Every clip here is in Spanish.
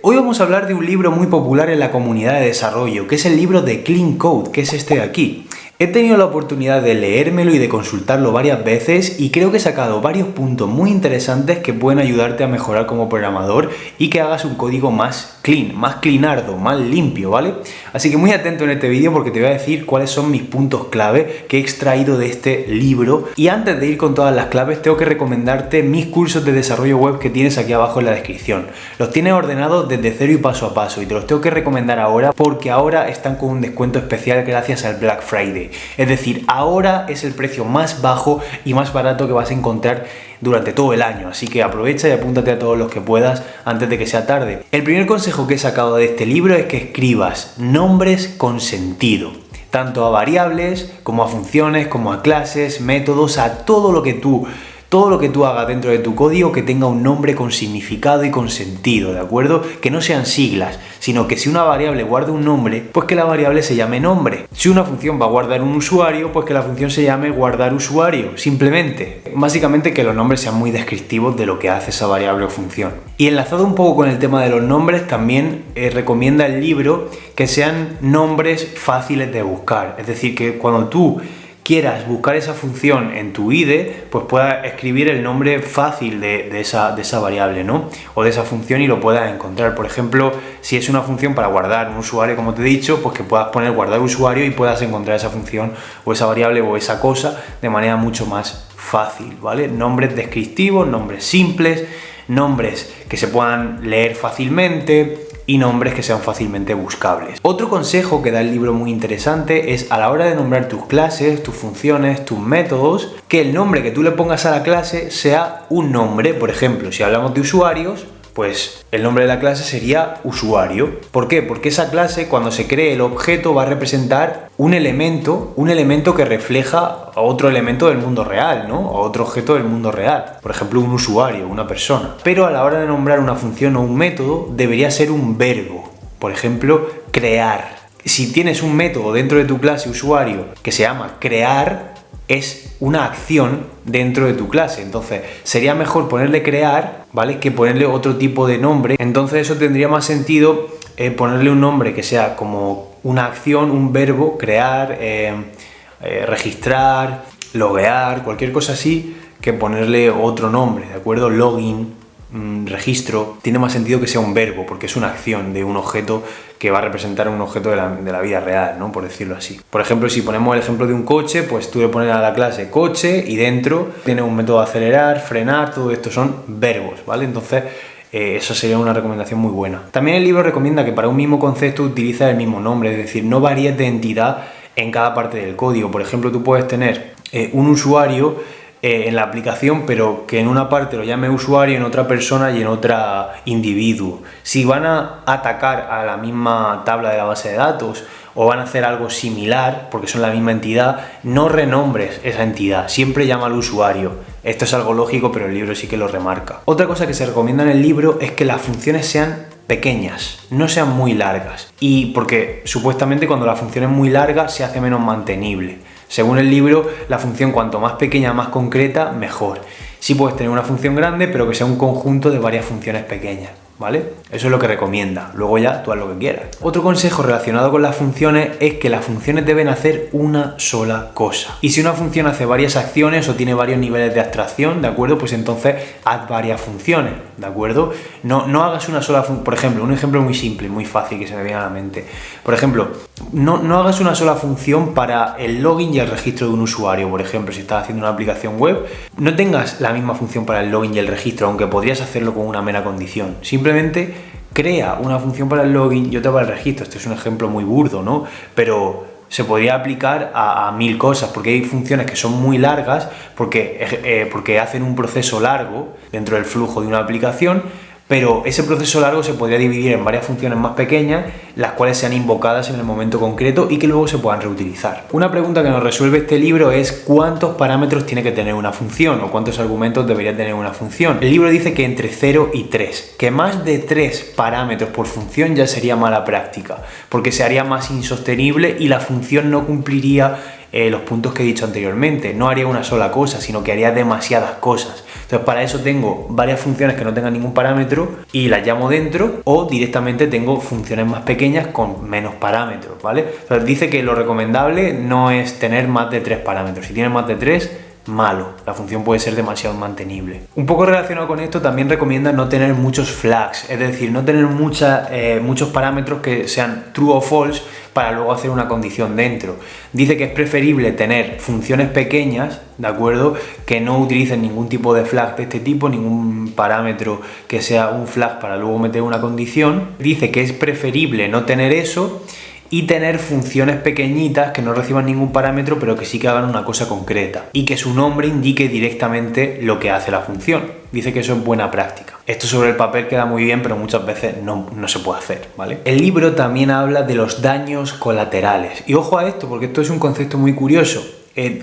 Hoy vamos a hablar de un libro muy popular en la comunidad de desarrollo, que es el libro de Clean Code, que es este de aquí. He tenido la oportunidad de leérmelo y de consultarlo varias veces y creo que he sacado varios puntos muy interesantes que pueden ayudarte a mejorar como programador y que hagas un código más clean, más cleanardo, más limpio, ¿vale? Así que muy atento en este vídeo porque te voy a decir cuáles son mis puntos clave que he extraído de este libro. Y antes de ir con todas las claves, tengo que recomendarte mis cursos de desarrollo web que tienes aquí abajo en la descripción. Los tienes ordenados desde cero y paso a paso y te los tengo que recomendar ahora porque ahora están con un descuento especial gracias al Black Friday. Es decir, ahora es el precio más bajo y más barato que vas a encontrar durante todo el año, así que aprovecha y apúntate a todos los que puedas antes de que sea tarde. El primer consejo que he sacado de este libro es que escribas nombres con sentido, tanto a variables como a funciones, como a clases, métodos, a todo lo que tú hagas dentro de tu código que tenga un nombre con significado y con sentido, ¿de acuerdo? Que no sean siglas, sino que si una variable guarda un nombre, pues que la variable se llame nombre. Si una función va a guardar un usuario, pues que la función se llame guardar usuario, simplemente. Básicamente que los nombres sean muy descriptivos de lo que hace esa variable o función. Y enlazado un poco con el tema de los nombres, también recomienda el libro que sean nombres fáciles de buscar. Es decir, que cuando tú quieras buscar esa función en tu IDE, pues puedas escribir el nombre fácil de esa variable, ¿no? O de esa función y lo puedas encontrar. Por ejemplo, si es una función para guardar un usuario, como te he dicho, pues que puedas poner guardar usuario y puedas encontrar esa función o esa variable o esa cosa de manera mucho más fácil, ¿vale? Nombres descriptivos, nombres simples, nombres que se puedan leer fácilmente y nombres que sean fácilmente buscables. Otro consejo que da el libro muy interesante es a la hora de nombrar tus clases, tus funciones, tus métodos, que el nombre que tú le pongas a la clase sea un nombre. Por ejemplo, si hablamos de usuarios, pues el nombre de la clase sería usuario. ¿Por qué? Porque esa clase, cuando se cree el objeto, va a representar un elemento que refleja a otro elemento del mundo real, ¿no? A otro objeto del mundo real. Por ejemplo, un usuario, una persona. Pero a la hora de nombrar una función o un método, debería ser un verbo. Por ejemplo, crear. Si tienes un método dentro de tu clase usuario que se llama crear, es una acción dentro de tu clase. Entonces, sería mejor ponerle crear, ¿vale? Que ponerle otro tipo de nombre. Entonces, eso tendría más sentido ponerle un nombre que sea como una acción, un verbo, crear, registrar, loguear, cualquier cosa así, que ponerle otro nombre, ¿de acuerdo? Login, registro, tiene más sentido que sea un verbo, porque es una acción de un objeto que va a representar un objeto de la vida real, ¿no? Por decirlo así. Por ejemplo, si ponemos el ejemplo de un coche, pues tú le pones a la clase coche y dentro tiene un método de acelerar, frenar, todo esto son verbos, ¿vale? Entonces, eso sería una recomendación muy buena. También el libro recomienda que para un mismo concepto utiliza el mismo nombre, es decir, no varíes de entidad en cada parte del código. Por ejemplo, tú puedes tener un usuario en la aplicación, pero que en una parte lo llame usuario, en otra persona y en otra individuo. Si van a atacar a la misma tabla de la base de datos o van a hacer algo similar, porque son la misma entidad, no renombres esa entidad, siempre llama al usuario. Esto es algo lógico, pero el libro sí que lo remarca. Otra cosa que se recomienda en el libro es que las funciones sean pequeñas, no sean muy largas. Y porque supuestamente cuando la función es muy larga se hace menos mantenible. Según el libro, la función cuanto más pequeña, más concreta, mejor. Sí puedes tener una función grande, pero que sea un conjunto de varias funciones pequeñas, ¿vale? Eso es lo que recomienda. Luego ya tú haz lo que quieras. Otro consejo relacionado con las funciones es que las funciones deben hacer una sola cosa. Y si una función hace varias acciones o tiene varios niveles de abstracción, ¿de acuerdo? Pues entonces haz varias funciones, ¿de acuerdo? No hagas una sola función. Por ejemplo, un ejemplo muy simple, muy fácil que se me viene a la mente. Por ejemplo, no hagas una sola función para el login y el registro de un usuario. Por ejemplo, si estás haciendo una aplicación web, no tengas la misma función para el login y el registro, aunque podrías hacerlo con una mera condición. Simplemente crea una función para el login y otra para el registro. Este es un ejemplo muy burdo, ¿no? Pero se podría aplicar a mil cosas, porque hay funciones que son muy largas, porque hacen un proceso largo dentro del flujo de una aplicación, pero ese proceso largo se podría dividir en varias funciones más pequeñas, las cuales sean invocadas en el momento concreto y que luego se puedan reutilizar. Una pregunta que nos resuelve este libro es ¿cuántos parámetros tiene que tener una función o cuántos argumentos debería tener una función? El libro dice que entre 0 y 3, que más de 3 parámetros por función ya sería mala práctica, porque se haría más insostenible y la función no cumpliría los puntos que he dicho anteriormente. No haría una sola cosa, sino que haría demasiadas cosas. Entonces para eso tengo varias funciones que no tengan ningún parámetro y las llamo dentro, o directamente tengo funciones más pequeñas con menos parámetros, ¿vale? Entonces dice que lo recomendable no es tener más de 3 parámetros. Si tienes más de 3, malo, la función puede ser demasiado mantenible. Un poco relacionado con esto, también recomienda no tener muchos flags, es decir, no tener muchos parámetros que sean true o false para luego hacer una condición dentro. Dice que es preferible tener funciones pequeñas, ¿de acuerdo?, que no utilicen ningún tipo de flag de este tipo, ningún parámetro que sea un flag para luego meter una condición. Dice que es preferible no tener eso y tener funciones pequeñitas que no reciban ningún parámetro pero que sí que hagan una cosa concreta y que su nombre indique directamente lo que hace la función. Dice que eso es buena práctica. Esto sobre el papel queda muy bien, pero muchas veces no se puede hacer, ¿vale? El libro también habla de los daños colaterales. Y ojo a esto, porque esto es un concepto muy curioso.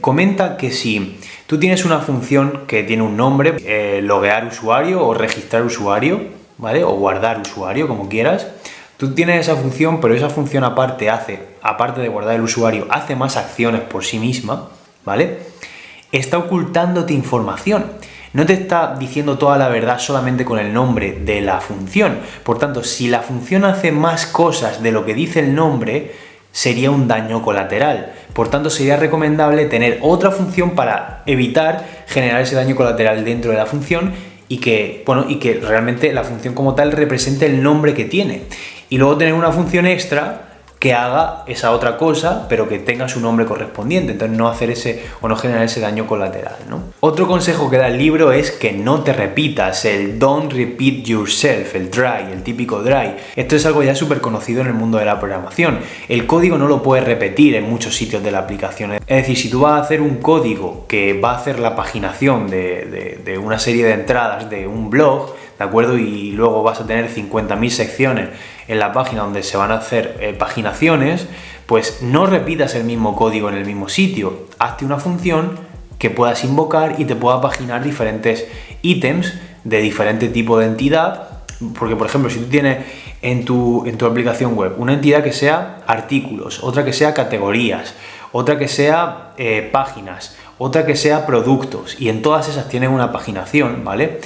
Comenta que si tú tienes una función que tiene un nombre, loguear usuario o registrar usuario, ¿vale?, o guardar usuario, como quieras. Tú tienes esa función, pero esa función aparte de guardar el usuario, hace más acciones por sí misma, ¿vale? Está ocultándote información. No te está diciendo toda la verdad solamente con el nombre de la función. Por tanto, si la función hace más cosas de lo que dice el nombre, sería un daño colateral. Por tanto, sería recomendable tener otra función para evitar generar ese daño colateral dentro de la función y que realmente la función como tal represente el nombre que tiene. Y luego tener una función extra que haga esa otra cosa, pero que tenga su nombre correspondiente. Entonces no hacer no generar ese daño colateral, ¿no? Otro consejo que da el libro es que no te repitas, el don't repeat yourself, el dry, el típico dry. Esto es algo ya súper conocido en el mundo de la programación. El código no lo puedes repetir en muchos sitios de la aplicación. Es decir, si tú vas a hacer un código que va a hacer la paginación de una serie de entradas de un blog, ¿de acuerdo?, y luego vas a tener 50.000 secciones en la página donde se van a hacer paginaciones, pues no repitas el mismo código en el mismo sitio. Hazte una función que puedas invocar y te pueda paginar diferentes ítems de diferente tipo de entidad, porque por ejemplo, si tú tienes en tu aplicación web una entidad que sea artículos, otra que sea categorías, otra que sea páginas, otra que sea productos, y en todas esas tienes una paginación, ¿vale?,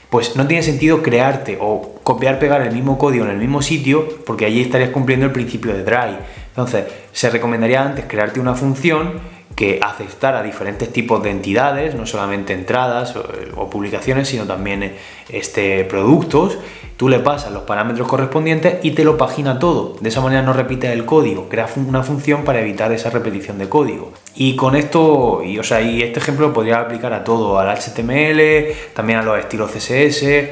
pues no tiene sentido crearte o copiar-pegar el mismo código en el mismo sitio, porque allí estarías cumpliendo el principio de dry. Entonces, se recomendaría antes crearte una función que aceptara diferentes tipos de entidades, no solamente entradas o publicaciones, sino también productos. Tú le pasas los parámetros correspondientes y te lo pagina todo. De esa manera no repites el código, creas una función para evitar esa repetición de código. Y con esto, y este ejemplo lo podría aplicar a todo, al HTML, también a los estilos CSS,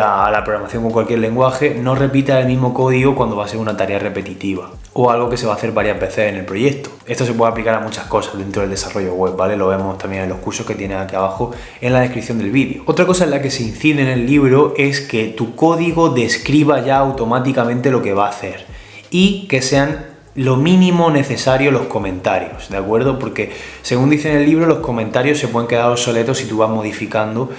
a la programación con cualquier lenguaje. No repitas el mismo código cuando va a ser una tarea repetitiva o algo que se va a hacer varias veces en el proyecto. Esto se puede aplicar a muchas cosas dentro del desarrollo web, ¿vale? Lo vemos también en los cursos que tienes aquí abajo en la descripción del vídeo. Otra cosa en la que se incide en el libro es que tu código describa ya automáticamente lo que va a hacer y que sean lo mínimo necesario los comentarios, ¿de acuerdo? Porque según dice en el libro, los comentarios se pueden quedar obsoletos si tú vas modificando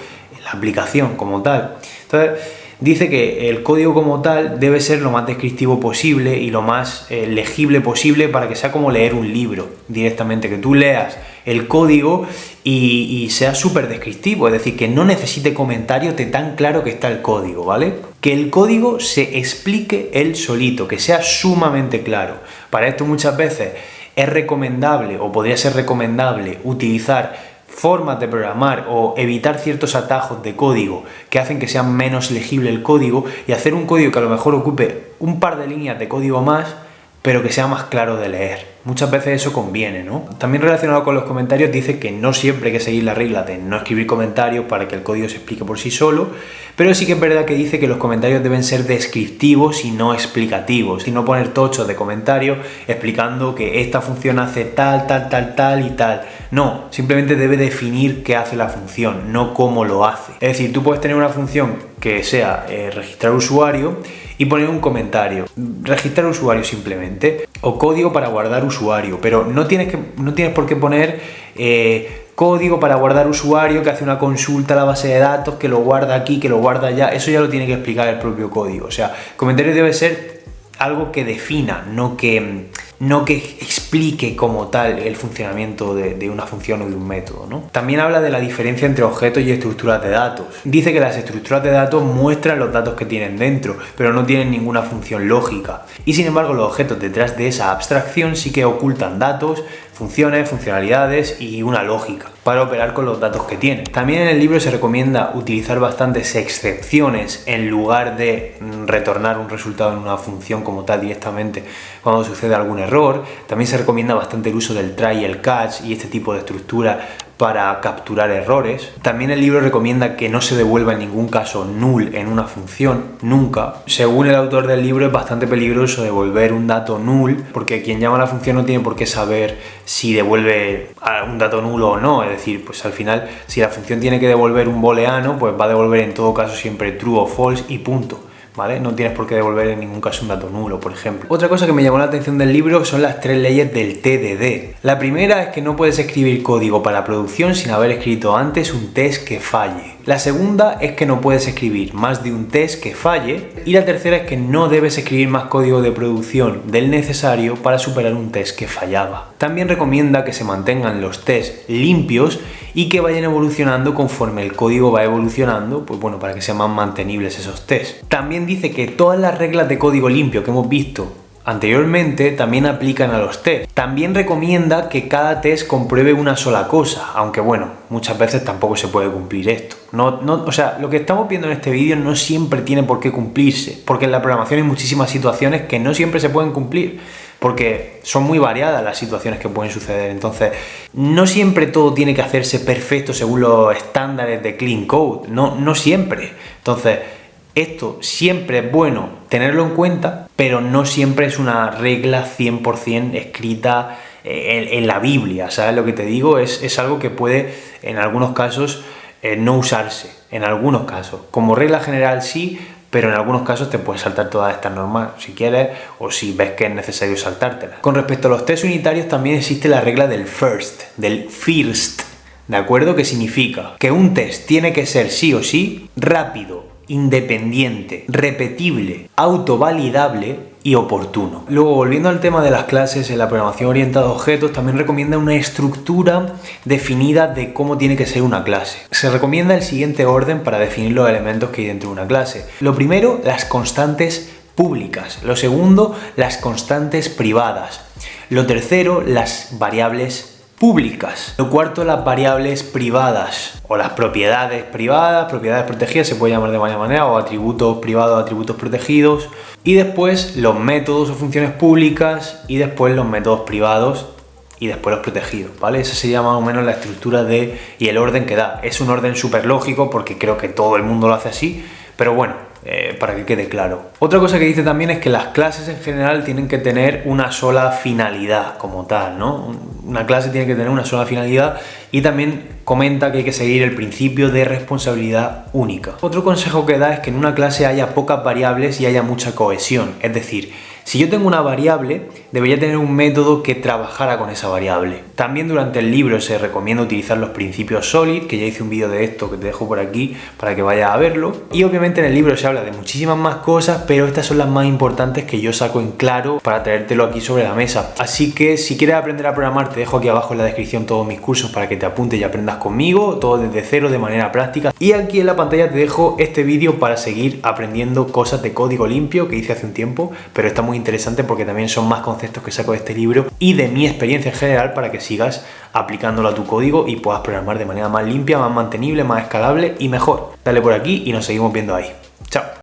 la aplicación como tal. Entonces, dice que el código como tal debe ser lo más descriptivo posible y lo más legible posible para que sea como leer un libro directamente, que tú leas el código y sea súper descriptivo, es decir, que no necesite comentarios de tan claro que está el código, ¿vale? Que el código se explique él solito, que sea sumamente claro. Para esto muchas veces es recomendable o podría ser recomendable utilizar formas de programar o evitar ciertos atajos de código que hacen que sea menos legible el código y hacer un código que a lo mejor ocupe un par de líneas de código más, pero que sea más claro de leer. Muchas veces eso conviene, ¿no? También relacionado con los comentarios, dice que no siempre hay que seguir la regla de no escribir comentarios para que el código se explique por sí solo, pero sí que es verdad que dice que los comentarios deben ser descriptivos y no explicativos, y no poner tochos de comentarios explicando que esta función hace tal y tal. No, simplemente debe definir qué hace la función, no cómo lo hace. Es decir, tú puedes tener una función que sea registrar usuario y poner un comentario, registrar usuario simplemente, o código para guardar usuario, pero no tienes por qué poner código para guardar usuario que hace una consulta a la base de datos, que lo guarda aquí, que lo guarda allá. Eso ya lo tiene que explicar el propio código. O sea, el comentario debe ser algo que defina, no que no que explique como tal el funcionamiento de una función o de un método, ¿no? También habla de la diferencia entre objetos y estructuras de datos. Dice que las estructuras de datos muestran los datos que tienen dentro, pero no tienen ninguna función lógica. Y sin embargo, los objetos detrás de esa abstracción sí que ocultan datos, funciones, funcionalidades y una lógica para operar con los datos que tienen. También en el libro se recomienda utilizar bastantes excepciones en lugar de retornar un resultado en una función como tal directamente cuando sucede algún error. También se recomienda bastante el uso del try y el catch y este tipo de estructura para capturar errores. También el libro recomienda que no se devuelva en ningún caso null en una función, nunca. Según el autor del libro, es bastante peligroso devolver un dato null, porque quien llama a la función no tiene por qué saber si devuelve un dato nulo o no. Es decir, pues al final, si la función tiene que devolver un booleano, pues va a devolver en todo caso siempre true o false y punto. ¿Vale? No tienes por qué devolver en ningún caso un dato nulo, por ejemplo. Otra cosa que me llamó la atención del libro son las 3 leyes del TDD. La primera es que no puedes escribir código para producción sin haber escrito antes un test que falle. La segunda es que no puedes escribir más de un test que falle. Y la tercera es que no debes escribir más código de producción del necesario para superar un test que fallaba. También recomienda que se mantengan los tests limpios y que vayan evolucionando conforme el código va evolucionando, pues bueno, para que sean más mantenibles esos tests. También dice que todas las reglas de código limpio que hemos visto anteriormente también aplican a los tests. También recomienda que cada test compruebe una sola cosa, aunque bueno, muchas veces tampoco se puede cumplir esto. O sea, lo que estamos viendo en este vídeo no siempre tiene por qué cumplirse, porque en la programación hay muchísimas situaciones que no siempre se pueden cumplir, porque son muy variadas las situaciones que pueden suceder. Entonces, no siempre todo tiene que hacerse perfecto según los estándares de Clean Code, no siempre. Entonces, esto siempre es bueno tenerlo en cuenta, pero no siempre es una regla 100% escrita en la Biblia, ¿sabes lo que te digo? Es algo que puede, en algunos casos, no usarse, en algunos casos. Como regla general sí, pero en algunos casos te puedes saltar todas estas normas si quieres o si ves que es necesario saltártelas. Con respecto a los test unitarios también existe la regla del first, ¿de acuerdo? Que significa que un test tiene que ser sí o sí rápido, independiente, repetible, autovalidable y oportuno. Luego, volviendo al tema de las clases, en la programación orientada a objetos también recomienda una estructura definida de cómo tiene que ser una clase. Se recomienda el siguiente orden para definir los elementos que hay dentro de una clase. Lo primero, las constantes públicas. Lo segundo, las constantes privadas. Lo tercero, las variables públicas. Lo cuarto, las variables privadas o las propiedades privadas, propiedades protegidas, se puede llamar de varias maneras, o atributos privados, atributos protegidos. Y después los métodos o funciones públicas y después los métodos privados y después los protegidos, ¿vale? Esa sería más o menos la estructura y el orden que da. Es un orden súper lógico porque creo que todo el mundo lo hace así, pero bueno, para que quede claro. Otra cosa que dice también es que las clases en general tienen que tener una sola finalidad como tal, ¿no? Una clase tiene que tener una sola finalidad y también comenta que hay que seguir el principio de responsabilidad única. Otro consejo que da es que en una clase haya pocas variables y haya mucha cohesión, es decir, si yo tengo una variable, debería tener un método que trabajara con esa variable. También durante el libro se recomienda utilizar los principios SOLID, que ya hice un vídeo de esto que te dejo por aquí para que vayas a verlo. Y obviamente en el libro se habla de muchísimas más cosas, pero estas son las más importantes que yo saco en claro para traértelo aquí sobre la mesa. Así que si quieres aprender a programar, te dejo aquí abajo en la descripción todos mis cursos para que te apuntes y aprendas conmigo, todo desde cero, de manera práctica. Y aquí en la pantalla te dejo este vídeo para seguir aprendiendo cosas de código limpio que hice hace un tiempo, pero está muy interesante porque también son más conceptos que saco de este libro y de mi experiencia en general para que sigas aplicándolo a tu código y puedas programar de manera más limpia, más mantenible, más escalable y mejor. Dale por aquí y nos seguimos viendo ahí. Chao.